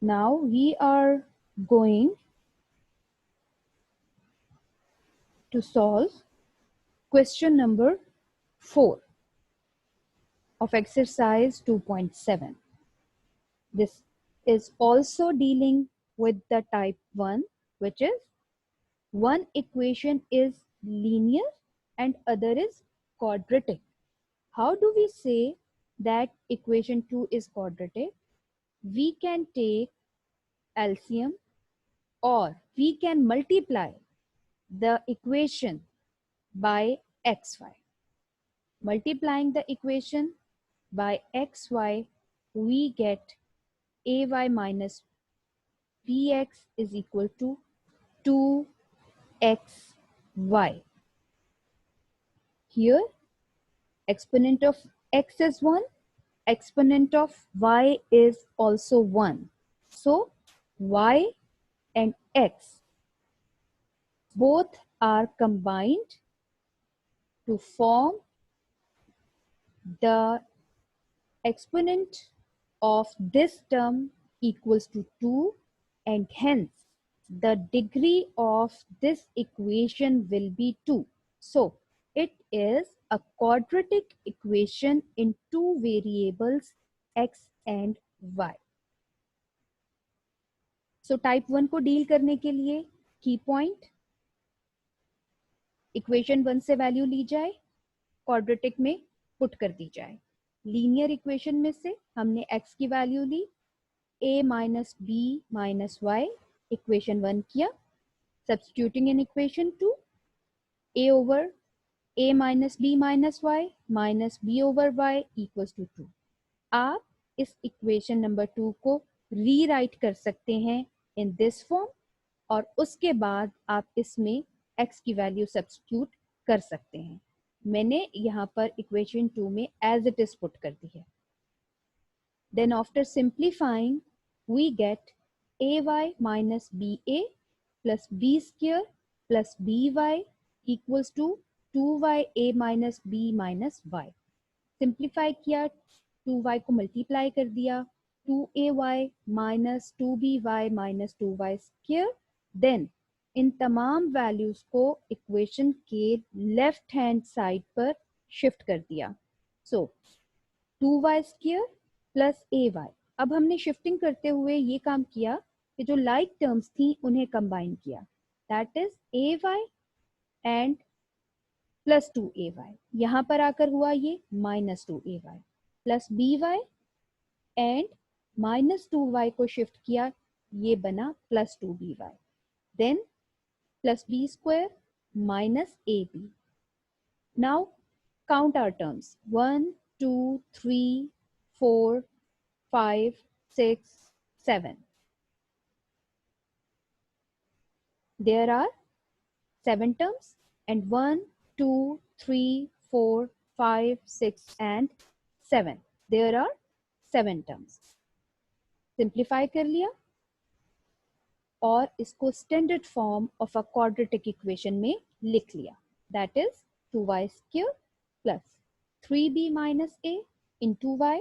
Now we are going to solve question number 4 of exercise 2.7. This is also dealing with the type 1, which is one equation is linear and other is quadratic. How do we say that equation 2 is quadratic? We can take LCM or we can multiply the equation by xy. Multiplying the equation by xy, we get ay minus bx is equal to 2xy. Here, exponent of x is 1, exponent of y is also 1. So, y and x both are combined to form the exponent of this term equals to 2, and hence the degree of this equation will be 2. So it is a quadratic equation in two variables x and y. So type 1 को deal करने के लिए की point, equation 1 से value ली जाए, quadratic में put कर दी जाए. लीनियर इक्वेशन में से हमने x की वैल्यू ली, a minus b minus y, equation 1 किया. Substituting in equation 2, a over a minus b minus y minus b over y equals to 2. आप इस इक्वेशन नंबर 2 को रीराइट कर सकते हैं इन दिस फॉर्म, और उसके बाद आप इसमें x की वैल्यू सब्स्टिट्यूट कर सकते हैं. मैंने यहाँ पर इक्वेशन 2 में एज इट इज पुट कर दी है. Then after simplifying, we get ay minus ba plus b square plus by equals to 2ya minus b minus y. Simplify किया, 2y को multiply कर दिया, 2ay minus 2by minus 2y square. Then इन तमाम values को equation के left hand side पर shift कर दिया. सो 2y स्क्वायर प्लस ay. अब हमने शिफ्टिंग करते हुए ये काम किया कि जो लाइक टर्म्स थी उन्हें कंबाइन किया. That is ay and plus 2ay. यहाँ पर आकर हुआ ये minus 2ay plus by and minus 2y को शिफ्ट किया, ये बना plus 2by. Then plus b square minus ab. Now count our terms. 1, 2, 3, 4, 5, 6, 7. There are 7 terms, and 1, 2, 3, 4, 5, 6 and 7. There are 7 terms. Simplify कर लिया और इसको standard form of a quadratic equation में लिख लिया. That is 2y square plus 3b minus a into y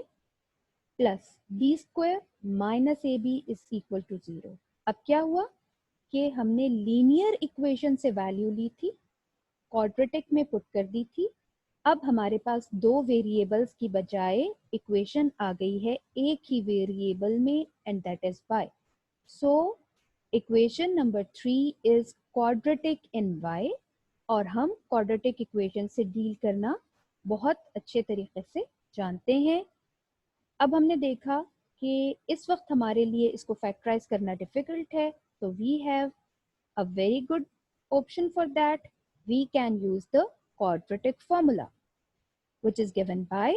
प्लस b square minus ab is equal to 0. अब क्या हुआ कि हमने लीनियर इक्वेशन से वैल्यू ली थी, क्वाड्रेटिक में पुट कर दी थी. अब हमारे पास दो वेरिएबल्स की बजाय इक्वेशन आ गई है एक ही वेरिएबल में, and that is y. So equation number 3 is quadratic in y, और हम क्वाड्रेटिक इक्वेशन से डील करना बहुत अच्छे तरीके से जानते हैं. अब हमने देखा कि इस वक्त हमारे लिए इसको फैक्टराइज करना डिफिकल्ट है, तो we have a very good option for that. We can use the quadratic formula which is given by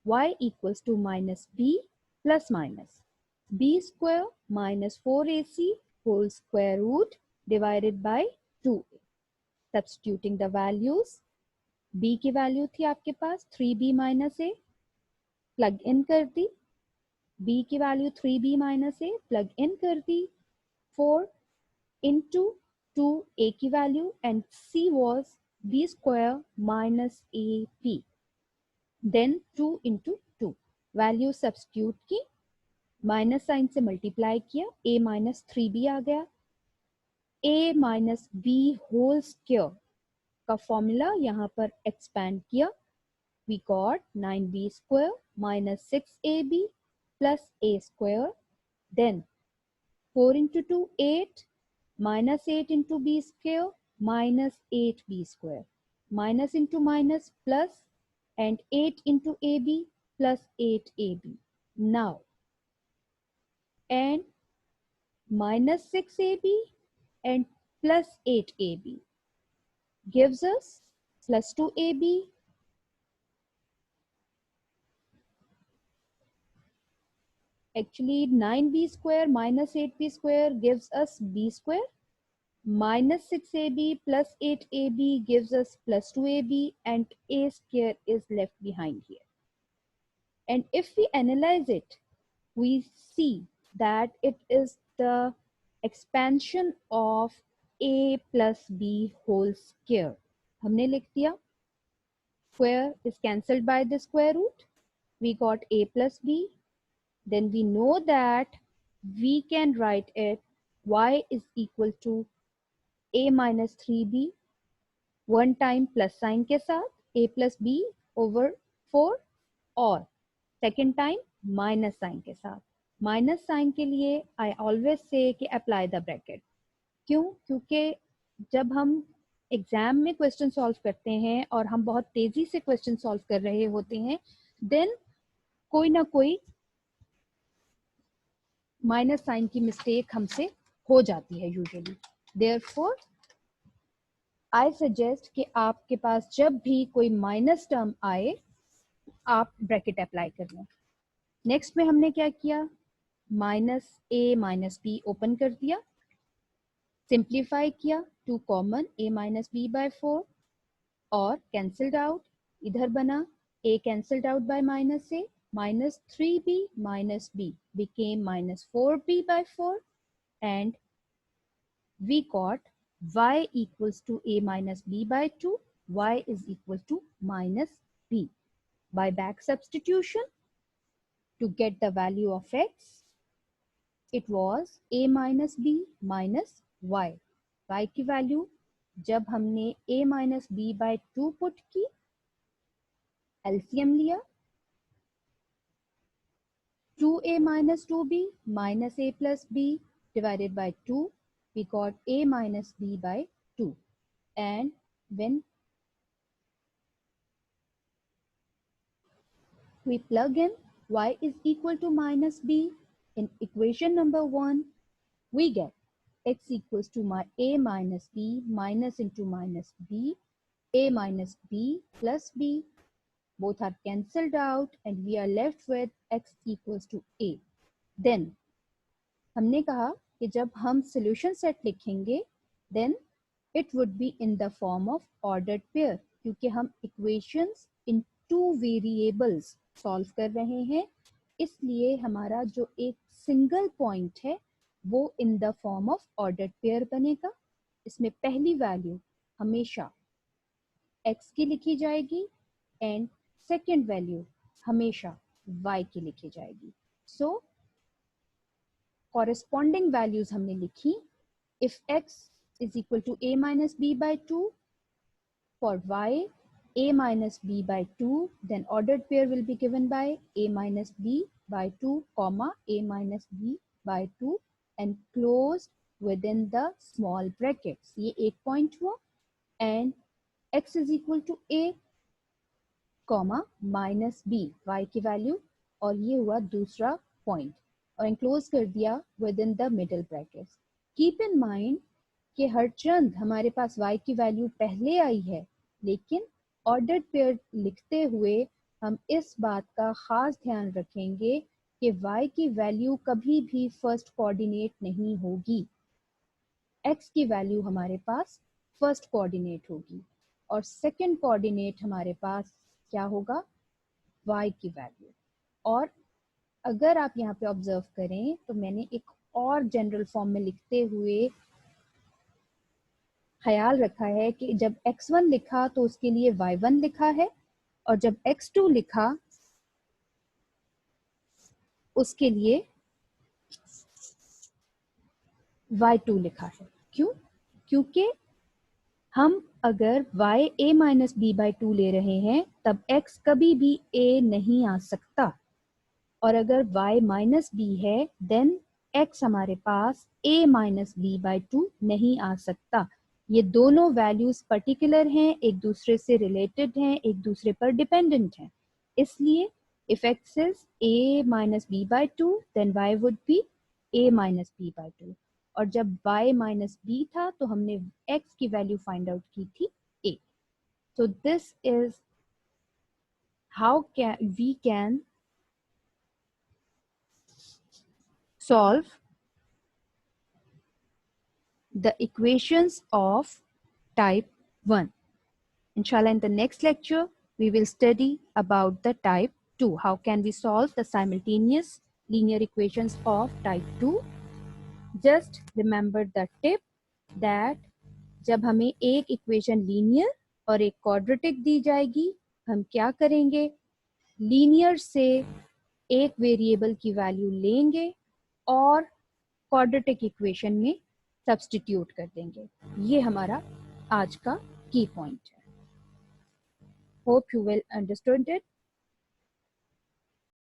y equals to minus b plus minus b square minus 4ac whole square root divided by 2a. Substituting the values, b की value थी आपके पास 3b minus a, plug in कर दी. b की value 3b minus a plug in कर दी. 4 into 2a की value, and c was b square minus ab. Then 2 into 2 value substitute की, minus sign से multiply किया, a माइनस 3b आ गया। a minus b whole square का formula यहाँ पर एक्सपैंड किया, we got 9b square minus 6ab plus a square. Then 4 into 2 8 minus 8 into b square minus 8b square, minus into minus plus, and 8 into ab plus 8ab. Now and minus 6ab and plus 8ab gives us plus 2ab. Actually 9b square minus 8b square gives us b square, minus 6ab plus 8ab gives us plus 2ab, and a square is left behind here. And if we analyze it, we see that it is the expansion of a plus b whole square. हमने लिख दिया, square is cancelled by the square root, we got a plus b. Then we know that we can write it y is equal to a minus 3b, one time plus sign के साथ a plus B over 4, और second time minus sign के साथ। Minus sign के लिए I always say कि apply the bracket. क्यों? क्योंकि जब हम एग्जाम में क्वेश्चन सॉल्व करते हैं और हम बहुत तेजी से क्वेश्चन सॉल्व कर रहे होते हैं, देन कोई ना कोई माइनस साइन की मिस्टेक हमसे हो जाती है यूजुअली। देयरफॉर आई सजेस्ट कि आपके पास जब भी कोई माइनस टर्म आए आप ब्रैकेट अप्लाई कर लें। नेक्स्ट में हमने क्या किया, minus a minus b open कर दिया, सिंप्लीफाई किया, 2 common a minus b by 4 और कैंसल्ड आउट, इधर बना a cancelled out by minus a, minus 3b minus b became minus 4b by 4, and we got y equals to a minus b by 2, y is equal to minus b. By back substitution, to get the value of x, it was a minus b minus y. y की value जब हमने a minus b by 2 put की, LCM लिया, 2a minus 2b minus a plus b divided by 2, we got a minus b by 2. And when we plug in y is equal to minus b in equation number 1, we get x equals to a minus b minus into minus b, a minus b plus b. Both are cancelled out and we are left with x equals to a. Then हमने कहा कि जब हम solution set लिखेंगे then it would be in the form of ordered pair, क्योंकि हम equations in 2 variables solve कर रहे हैं, इसलिए हमारा जो एक single point है वो in the form of ordered pair बनेगा। इसमें पहली वैल्यू हमेशा x की लिखी जाएगी एंड सेकेंड वैल्यू हमेशा y की लिखी जाएगी। सो corresponding values हमने लिखी। If x is equal to a minus b by 2, for y a minus b by 2, then ordered pair will be given by a minus b by 2 comma a minus b by 2 and closed within the small brackets. ये एक point हुआ and x is equal to a comma minus b, y की value, और ये हुआ दूसरा point और enclose कर दिया with in the middle brackets. Keep in mind कि हर चंद हमारे पास y की वैल्यू पहले आई है, लेकिन ऑर्डर्ड पेयर लिखते हुए हम इस बात का खास ध्यान रखेंगे कि y की वैल्यू कभी भी फर्स्ट कोऑर्डिनेट नहीं होगी। x की वैल्यू हमारे पास फर्स्ट कोऑर्डिनेट होगी और सेकंड कोऑर्डिनेट हमारे पास क्या होगा, y की वैल्यू। और अगर आप यहाँ पे ऑब्जर्व करें तो मैंने एक और जनरल फॉर्म में लिखते हुए ख्याल रखा है कि जब x1 लिखा तो उसके लिए y1 लिखा है और जब x2 लिखा उसके लिए y2 लिखा है। क्यों? क्योंकि हम अगर y a minus b by two ले रहे हैं तब x कभी भी a नहीं आ सकता, और अगर y माइनस बी है देन x हमारे पास a minus b by two नहीं आ सकता। ये दोनों वैल्यूज पर्टिकुलर हैं, एक दूसरे से रिलेटेड हैं, एक दूसरे पर डिपेंडेंट हैं। इसलिए if x is a minus b by two then y would be a minus b by two, और जब y माइनस बी था तो हमने x की वैल्यू फाइंड आउट की थी a। So this is how we can solve the equations of type 1. Inshallah, in the next lecture, we will study about the type 2. How can we solve the simultaneous linear equations of type 2? Just remember the tip that जब हमें एक equation linear और एक quadratic दी जाएगी, हम क्या करेंगे? Linear से एक वेरिएबल की वैल्यू लेंगे और क्वाड्रेटिक इक्वेशन में सब्स्टिट्यूट कर देंगे। ये हमारा आज का की पॉइंट है। Hope you will understood it.